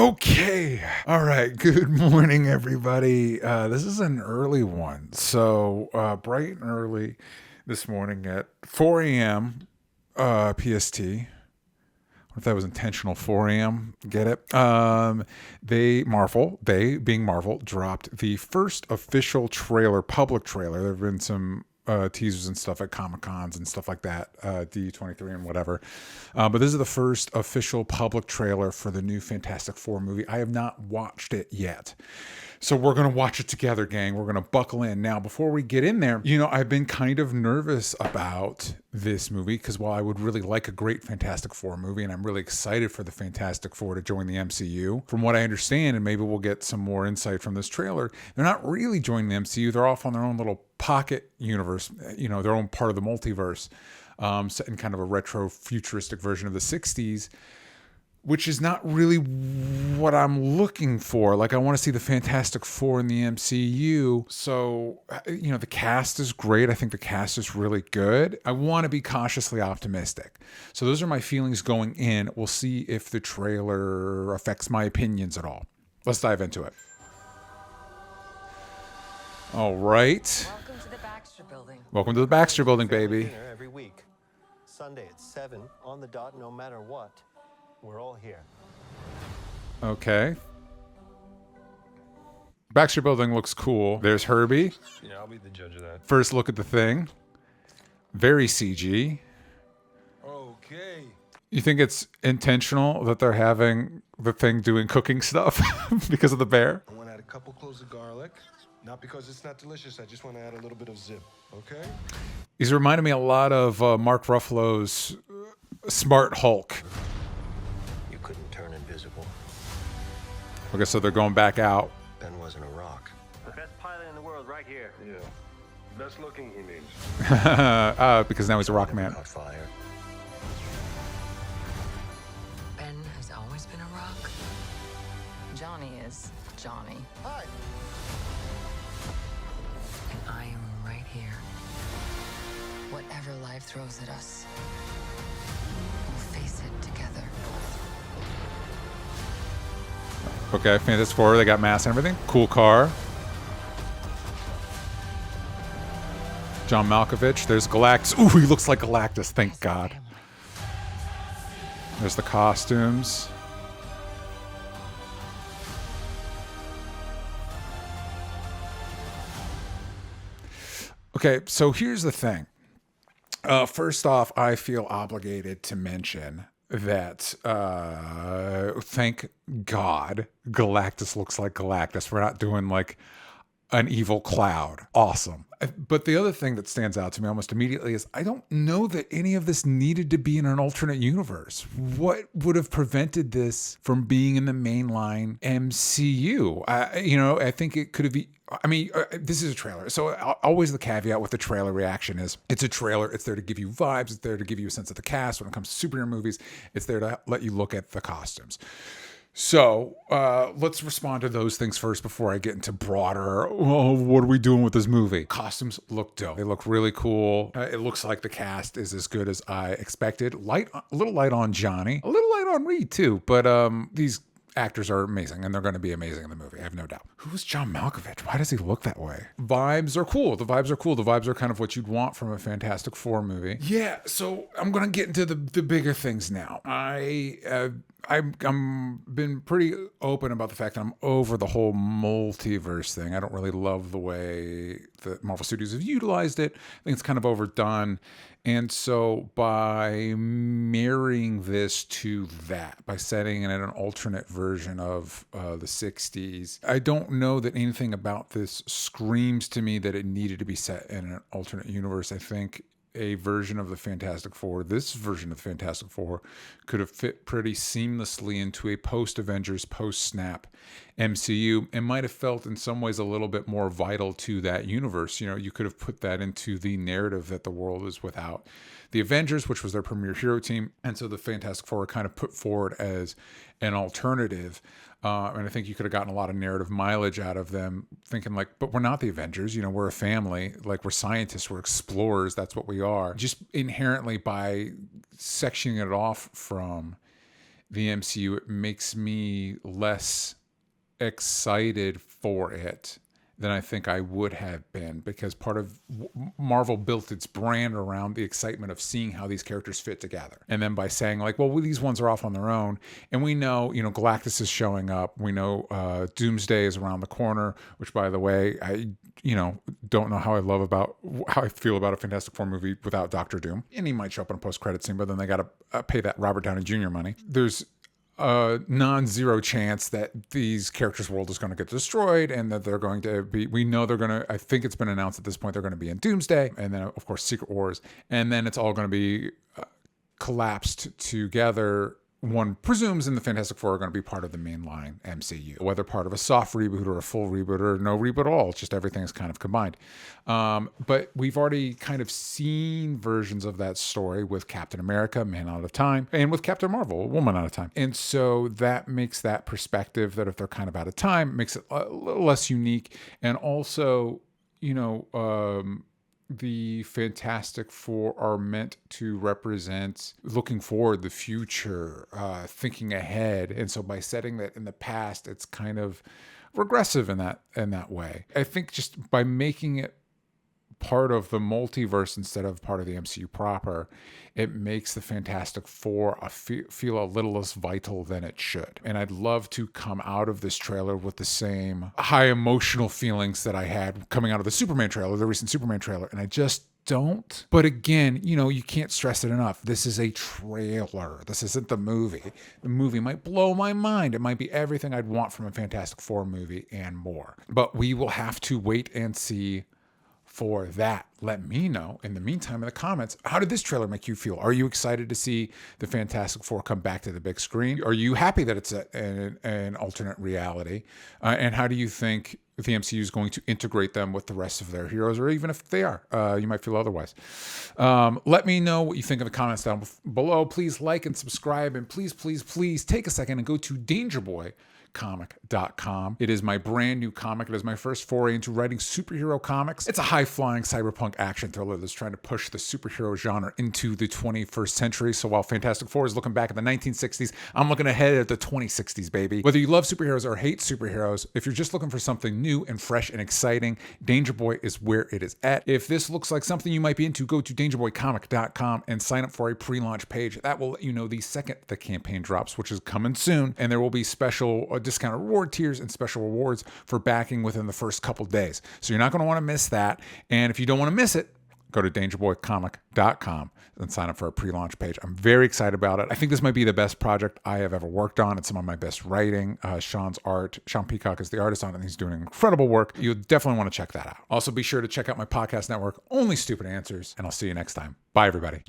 Okay. All right. Good morning, everybody. This is an early one. So, bright and early this morning at 4 a.m. PST. If that was intentional, 4 a.m. Get it? They being Marvel, dropped the first official trailer, public trailer. There have been some teasers and stuff at Comic-Cons and stuff like that, D23 and whatever. But this is the first official public trailer for the new Fantastic Four movie. I have not watched it yet. So we're going to watch it together, gang. We're going to buckle in. Now, before we get in there, I've been kind of nervous about this movie because while I would really like a great Fantastic Four movie, and I'm really excited for the Fantastic Four to join the MCU, from what I understand, and maybe we'll get some more insight from this trailer, they're not really joining the MCU. They're off on their own little pocket universe, their own part of the multiverse, set in kind of a retro-futuristic version of the 60s. Which is not really what I'm looking for. Like, I want to see the Fantastic Four in the MCU. So, the cast is great. I think the cast is really good. I want to be cautiously optimistic. So those are my feelings going in. We'll see if the trailer affects my opinions at all. Let's dive into it. All right. Welcome to the Baxter Building. Welcome to the Baxter Building, baby. Dinner every week. Sunday at 7 on the dot, no matter what. We're all here. Okay. Baxter Building looks cool. There's Herbie. Yeah, I'll be the judge of that. First look at the thing. Very CG. Okay. You think it's intentional that they're having the thing doing cooking stuff because of the bear? I want to add a couple cloves of garlic. Not because it's not delicious. I just want to add a little bit of zip. Okay? He's reminding me a lot of Mark Ruffalo's Smart Hulk. You couldn't turn invisible. Okay, so they're going back out. Ben wasn't a rock. The best pilot in the world right here. Yeah. Best looking, he means. Because now he's a rock man. Caught fire. Ben has always been a rock. Johnny is Johnny. Hi. And I am right here. Whatever life throws at us, we'll face it together. Okay, Fantastic Four, they got masks and everything. Cool car. John Malkovich. There's Galactus. Ooh, he looks like Galactus, thank God. There's the costumes. Okay, so here's the thing. First off, I feel obligated to mention that thank God Galactus looks like Galactus. We're not doing like an evil cloud. Awesome. But the other thing that stands out to me almost immediately is I don't know that any of this needed to be in an alternate universe. What would have prevented this from being in the mainline MCU? I think it could have been. I mean, this is a trailer. So always the caveat with the trailer reaction is it's a trailer. It's there to give you vibes. It's there to give you a sense of the cast. When it comes to superhero movies, it's there to let you look at the costumes. So let's respond to those things first before I get into broader, what are we doing with this movie? Costumes look dope. They look really cool. It looks like the cast is as good as I expected. A little light on Johnny. A little light on Reed too. But these actors are amazing, and they're going to be amazing in the movie. I have no doubt. Who's John Malkovich? Why does he look that way? Vibes are cool. The vibes are cool. The vibes are kind of what you'd want from a Fantastic Four movie. Yeah, so I'm going to get into the bigger things now. I've been pretty open about the fact that I'm over the whole multiverse thing. I don't really love the way that Marvel Studios have utilized it. I think it's kind of overdone. And so by marrying this to that, by setting it in an alternate version of the 60s, I don't know that anything about this screams to me that it needed to be set in an alternate universe. I think a version of the Fantastic Four, this version of the Fantastic Four, could have fit pretty seamlessly into a post-Avengers, post-Snap MCU and might have felt in some ways a little bit more vital to that universe. You could have put that into the narrative that the world is without the Avengers, which was their premier hero team. And so the Fantastic Four are kind of put forward as an alternative. And I think you could have gotten a lot of narrative mileage out of them thinking like, but we're not the Avengers, we're a family, like we're scientists, we're explorers, that's what we are. Just inherently by sectioning it off from the MCU, it makes me less excited for it than I think I would have been, because part of Marvel built its brand around the excitement of seeing how these characters fit together. And then by saying like, well, these ones are off on their own. And we know, Galactus is showing up. We know Doomsday is around the corner, which, by the way, I don't know how I feel about a Fantastic Four movie without Doctor Doom. And he might show up in a post-credit scene, but then they got to pay that Robert Downey Jr. money. There's a non-zero chance that these characters' world is going to get destroyed, and that they're going to be, I think it's been announced at this point, they're going to be in Doomsday, and then of course Secret Wars, and then it's all going to be collapsed together. One presumes in the Fantastic Four are going to be part of the mainline MCU, whether part of a soft reboot or a full reboot or no reboot at all. It's just everything is kind of combined. But we've already kind of seen versions of that story with Captain America, Man Out of Time, and with Captain Marvel, Woman Out of Time. And so that makes that perspective that if they're kind of out of time, makes it a little less unique. And also, the Fantastic Four are meant to represent looking forward, the future, thinking ahead. And so by setting that in the past, it's kind of regressive in that way. I think just by making it part of the multiverse instead of part of the MCU proper, it makes the Fantastic Four feel a little less vital than it should. And I'd love to come out of this trailer with the same high emotional feelings that I had coming out of the Superman trailer, the recent Superman trailer, and I just don't. But again, you can't stress it enough. This is a trailer. This isn't the movie. The movie might blow my mind. It might be everything I'd want from a Fantastic Four movie and more. But we will have to wait and see for that. Let me know in the meantime in the comments, how did this trailer make you feel? Are you excited to see the Fantastic Four come back to the big screen? Are you happy that it's an alternate reality? And how do you think the MCU is going to integrate them with the rest of their heroes, or even if they are, you might feel otherwise. Let me know what you think in the comments down below. Please like and subscribe, and please take a second and go to DangerBoyComic.com. It is my brand new comic. It is my first foray into writing superhero comics. It's a high-flying cyberpunk action thriller that's trying to push the superhero genre into the 21st century. So while Fantastic Four is looking back at the 1960s, I'm looking ahead at the 2060s, baby. Whether you love superheroes or hate superheroes, if you're just looking for something new and fresh and exciting, Danger Boy is where it is at. If this looks like something you might be into, go to DangerBoyComic.com and sign up for a pre-launch page. That will let you know the second the campaign drops, which is coming soon, and there will be special discounted reward tiers and special rewards for backing within the first couple days. So you're not going to want to miss that. And if you don't want to miss it, go to DangerBoyComic.com and sign up for a pre-launch page. I'm very excited about it. I think this might be the best project I have ever worked on. It's some of my best writing. Sean's art. Sean Peacock is the artist on it, and he's doing incredible work. You'll definitely want to check that out. Also, be sure to check out my podcast network, Only Stupid Answers, and I'll see you next time. Bye, everybody.